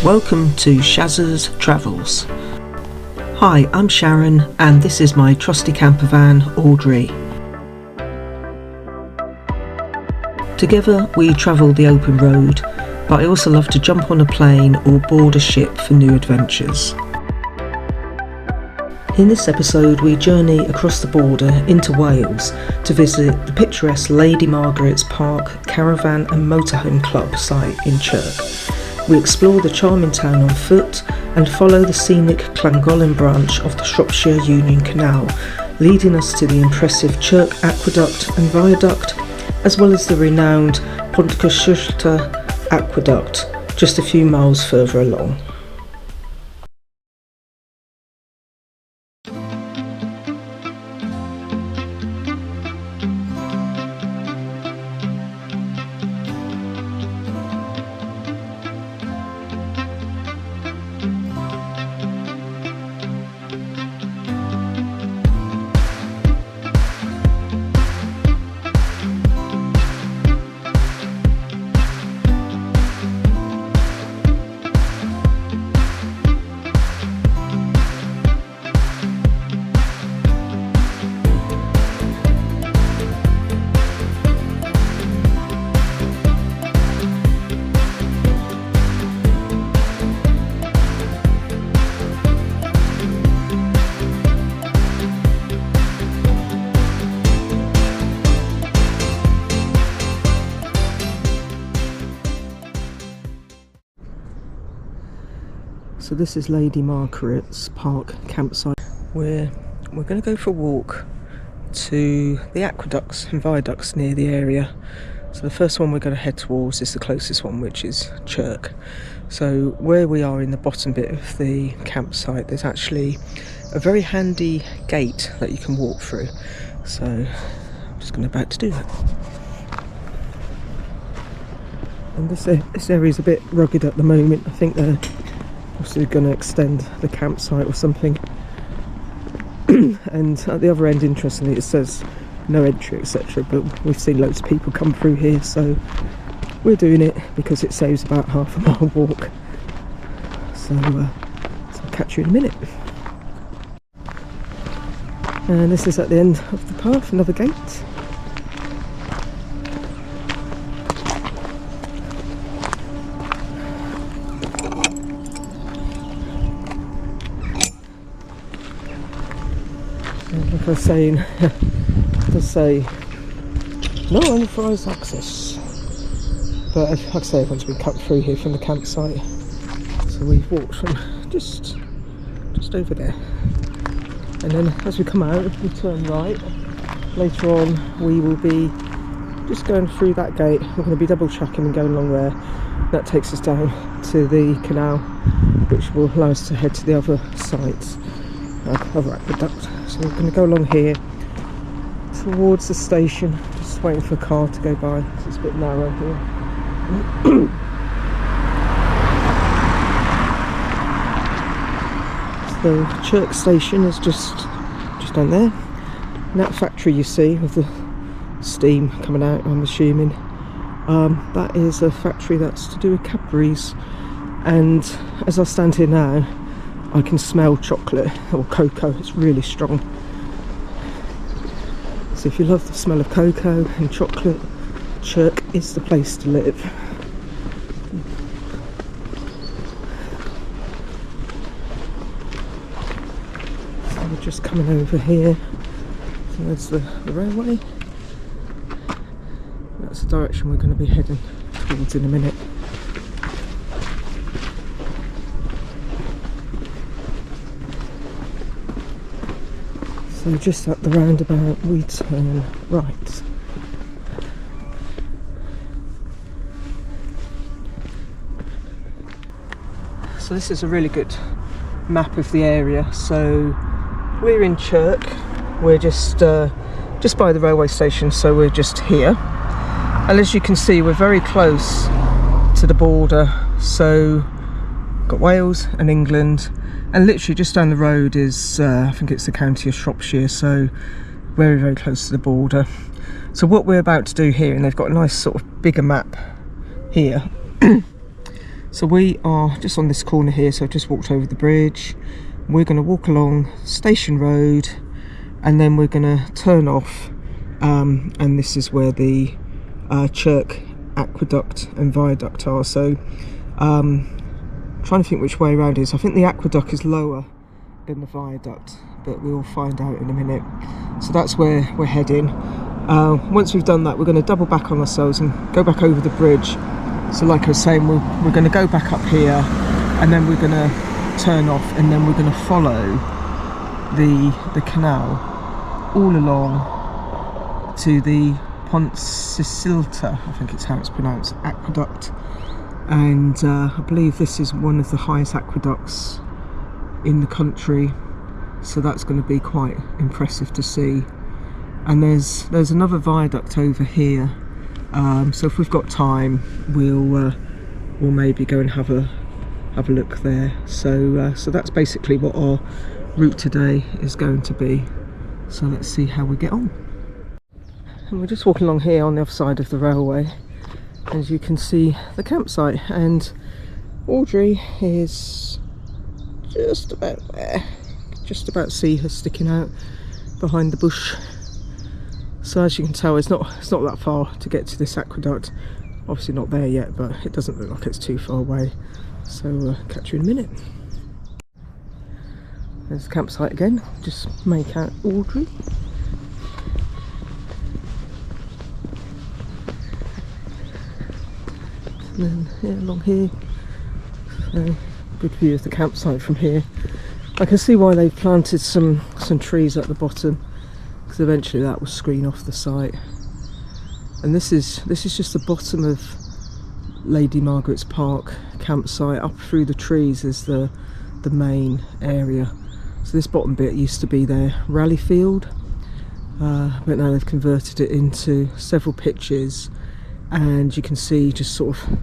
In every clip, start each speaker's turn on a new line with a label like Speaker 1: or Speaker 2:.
Speaker 1: Welcome to Shazza's Travels. Hi, I'm Sharon and this is my trusty camper van, Audrey. Together we travel the open road, but I also love to jump on a plane or board a ship for new adventures. In this episode we journey across the border into Wales to visit the picturesque Lady Margaret's Park Caravan and Motorhome Club site in Chirk. We explore the charming town on foot and follow the scenic Llangollen branch of the Shropshire Union Canal, leading us to the impressive Chirk Aqueduct and Viaduct, as well as the renowned Pontcysyllte Aqueduct, just a few miles further along. So this is Lady Margaret's Park campsite. We're going to go for a walk to the aqueducts and viaducts near the area. So the first one we're going to head towards is the closest one, which is Chirk. So where we are in the bottom bit of the campsite, there's actually a very handy gate that you can walk through. So I'm just about to do that. And this area is a bit rugged at the moment. I think they're also going to extend the campsite or something. And at the other end, interestingly, it says no entry, etc. But we've seen loads of people come through here, so we're doing it because it saves about half a mile walk. So I'll catch you in a minute. And this is at the end of the path, another gate. Like I was saying, it does say no unauthorised access, but like I say, everyone's been cut through here from the campsite, so we've walked from just over there, and then as we come out we turn right. Later on we will be just going through that gate. We're going to be double checking and going along there. That takes us down to the canal, which will allow us to head to the other sites, other aqueduct. So we're going to go along here towards the station, just waiting for a car to go by, because it's a bit narrow here. So Chirk station is just down there. And that factory you see with the steam coming out, I'm assuming, that is a factory that's to do with Cadbury's. And as I stand here now, I can smell chocolate or cocoa. It's really strong. So if you love the smell of cocoa and chocolate, Chirk is the place to live. So we're just coming over here. So there's the railway. That's the direction we're going to be heading towards in a minute. So just at the roundabout we turn right. So this is a really good map of the area. So we're in Chirk, we're just by the railway station, so we're just here. And as you can see, we're very close to the border. So got Wales and England. And literally just down the road is, I think it's the county of Shropshire, so very, very close to the border. So what we're about to do here, and they've got a nice sort of bigger map here. So we are just on this corner here, so I've just walked over the bridge. We're going to walk along Station Road and then we're going to turn off, and this is where the Chirk Aqueduct and Viaduct are. So trying to think which way around it is. I think the aqueduct is lower than the viaduct, but we'll find out in a minute. So that's where we're heading. Once we've done that, we're going to double back on ourselves and go back over the bridge. So like I was saying, we're going to go back up here and then we're going to turn off, and then we're going to follow the canal all along to the Pontcysyllte, I think it's how it's pronounced, Aqueduct. And I believe this is one of the highest aqueducts in the country, so that's going to be quite impressive to see. And there's another viaduct over here, so if we've got time we'll maybe go and have a look there. So that's basically what our route today is going to be, so let's see how we get on. And we're just walking along here on the other side of the railway. As you can see, the campsite, and Audrey is just about there. Just about see her sticking out behind the bush. So as you can tell, it's not that far to get to this aqueduct. Obviously not there yet, but it doesn't look like it's too far away. So catch you in a minute. There's the campsite again. Just make out Audrey. And then along here, so good view of the campsite from here. I can see why they've planted some trees at the bottom, because eventually that will screen off the site. And this is just the bottom of Lady Margaret's Park campsite. Up through the trees is the main area. So this bottom bit used to be their rally field, but now they've converted it into several pitches. And you can see just sort of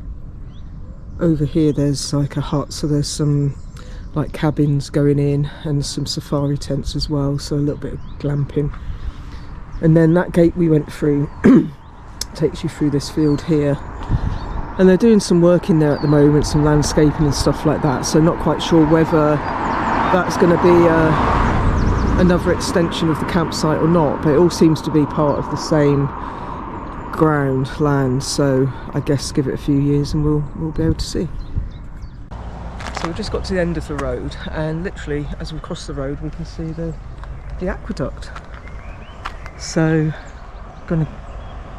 Speaker 1: over here there's like a hut, so there's some like cabins going in and some safari tents as well, so a little bit of glamping. And then that gate we went through takes you through this field here, and they're doing some work in there at the moment, some landscaping and stuff like that, so not quite sure whether that's going to be another extension of the campsite or not, but it all seems to be part of the same land, so I guess give it a few years and we'll be able to see. So we've just got to the end of the road, and literally as we cross the road we can see the aqueduct. So I'm going to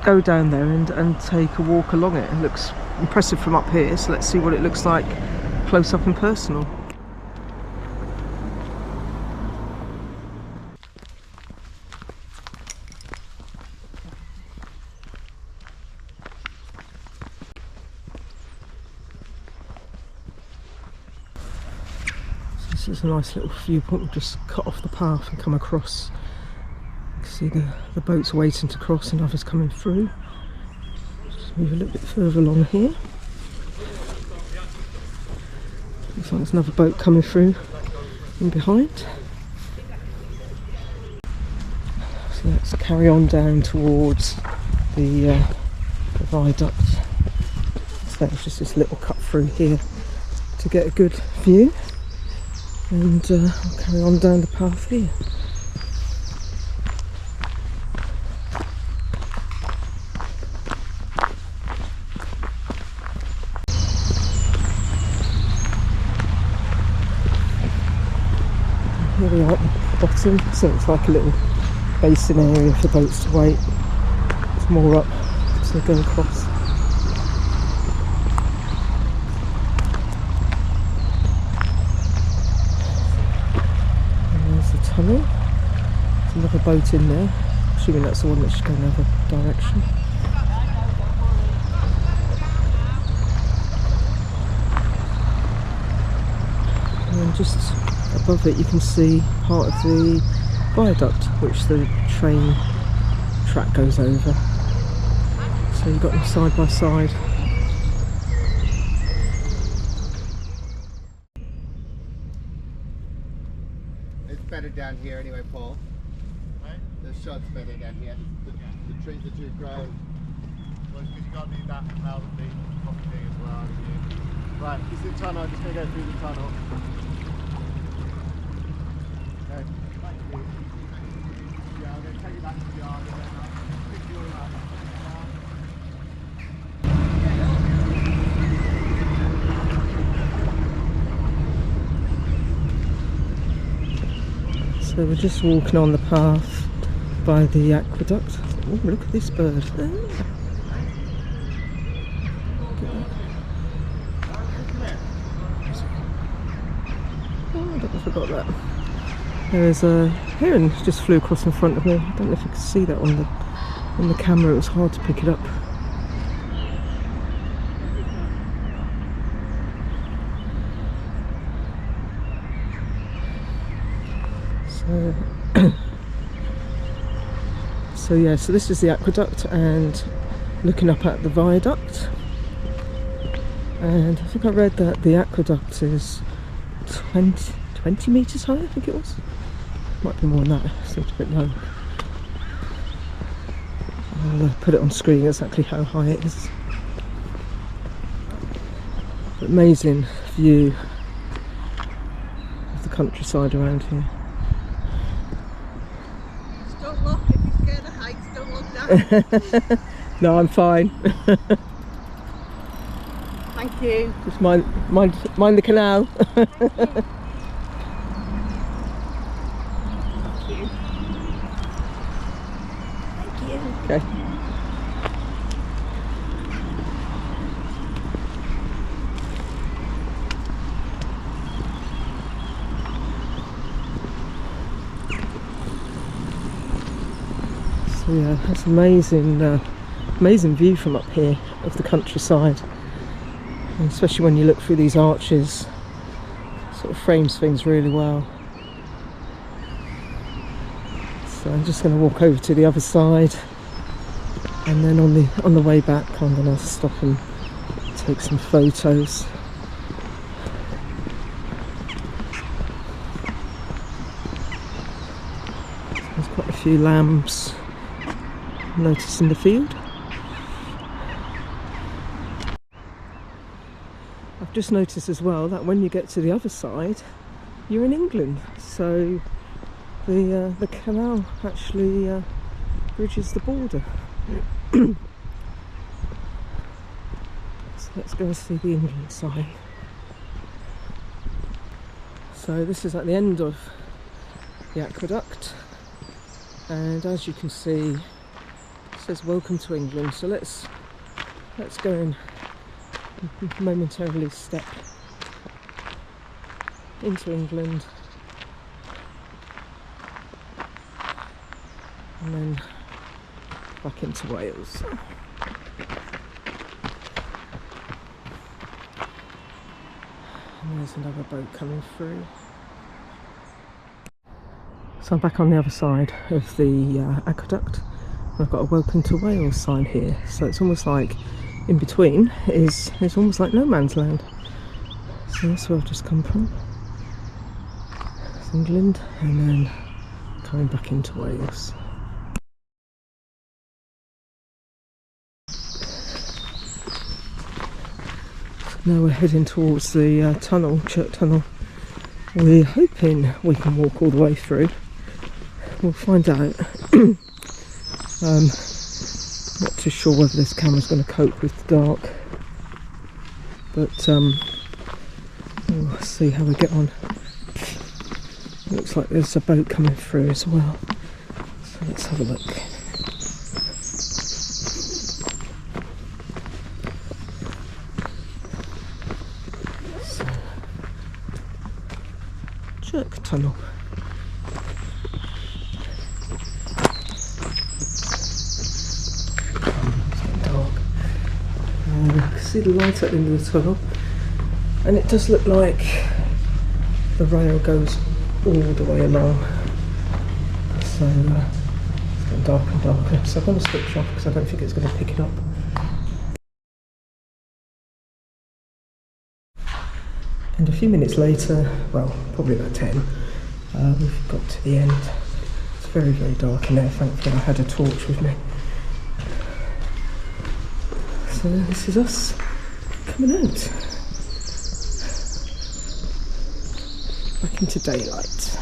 Speaker 1: go down there and take a walk along it. It looks impressive from up here, so let's see what it looks like close up and personal. This is a nice little viewpoint. We'll just cut off the path and come across. You can see the boats waiting to cross and others coming through. Just move a little bit further along here. Looks like there's another boat coming through in behind. So let's carry on down towards the viaduct. So there's just this little cut through here to get a good view. And I'll carry on down the path here. Here we are at the bottom, so it's like a little basin area for boats to wait. It's more up, so they go across. Tunnel. There's another boat in there, assuming that's the one that's going the other direction. And then just above it you can see part of the viaduct which the train track goes over. So you've got them side by side.
Speaker 2: Better down here anyway, Paul. Right? The shot's better down here. The trees are too grown. Well, it's because you got to do that cloud and the property as well. Right, this is the tunnel, just going to go through the tunnel. Okay, thank you. Yeah, I'm going to take you back to the yard and then I'll pick you all up.
Speaker 1: So we're just walking on the path by the aqueduct. Oh, look at this bird. Oh, I forgot that. There's a heron just flew across in front of me. I don't know if you could see that on the camera. It was hard to pick it up. So yeah, so this is the aqueduct, and looking up at the viaduct, and I think I read that the aqueduct is 20 metres high, I think it was. Might be more than that, seems a bit low. I'll put it on screen exactly how high it is. But amazing view of the countryside around here.
Speaker 3: Don't look, if you're scared of heights, don't look down.
Speaker 1: No, I'm fine.
Speaker 3: Thank you.
Speaker 1: Just mind the canal.
Speaker 3: Thank you. Thank you.
Speaker 1: Okay. So yeah, that's amazing view from up here of the countryside, and especially when you look through these arches, sort of frames things really well. So I'm just going to walk over to the other side, and then on the way back I'm going to stop and take some photos. There's quite a few lambs noticed in the field. I've just noticed as well that when you get to the other side, you're in England. So the canal actually bridges the border. So let's go and see the England side. So this is at the end of the aqueduct, and as you can see, it says welcome to England. So let's go and momentarily step into England, and then back into Wales. And there's another boat coming through. So I'm back on the other side of the aqueduct. I've got a welcome to Wales sign here, so it's almost like in between is almost like no man's land. So that's where I've just come from. It's England, and then coming back into Wales. Now we're heading towards the tunnel, Chirk Tunnel. We're hoping we can walk all the way through. We'll find out. Not too sure whether this camera's going to cope with the dark, but we'll see how we get on. It looks like there's a boat coming through as well, so let's have a look. So, Chirk Tunnel. See the light at the end of the tunnel, and it does look like the rail goes all the way along, so it's getting darker and darker, so I'm going to switch off because I don't think it's going to pick it up. And a few minutes later, well, probably about 10, we've got to the end. It's very, very dark in there. Thankfully I had a torch with me. So this is us coming out. back into daylight.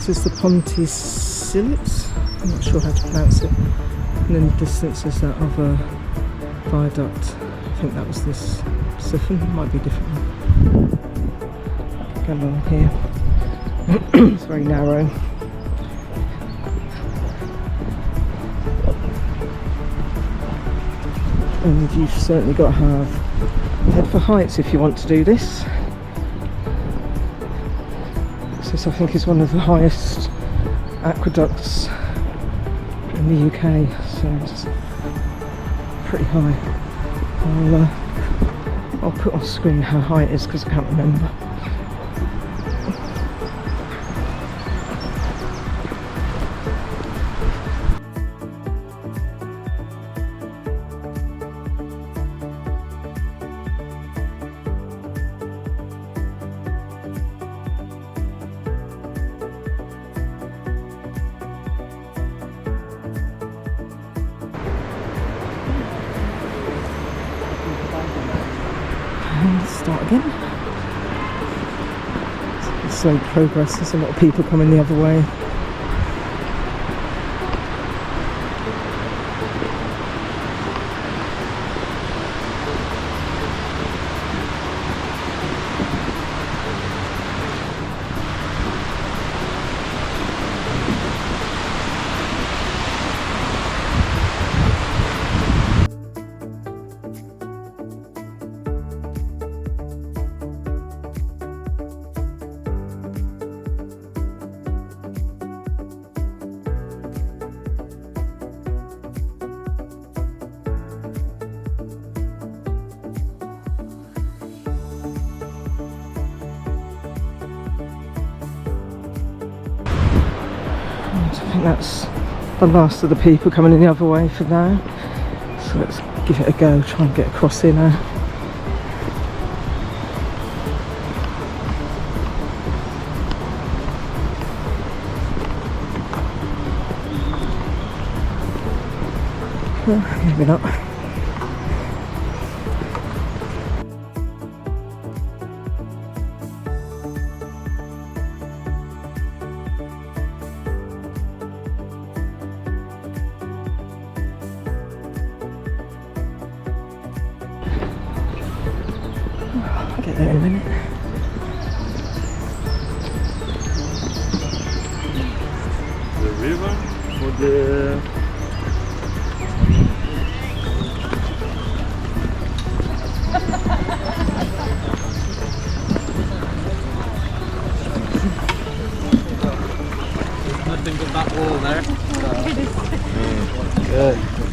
Speaker 1: This is the Pontcysyllte, I'm not sure how to pronounce it. And in the distance is that other viaduct. I think that was this siphon, it might be a different one. Go along here. It's very narrow. And you've certainly got to have head for heights if you want to do this. This I think is one of the highest aqueducts in the UK, so it's pretty high. I'll put on screen how high it is because I can't remember. Start again. Slow progress, there's a lot of people coming the other way. I think that's the last of the people coming in the other way for now. So let's give it a go, try and get across here now. Well, maybe not. I'll get there in a minute.
Speaker 4: The river for the nothing but that wall there. Good.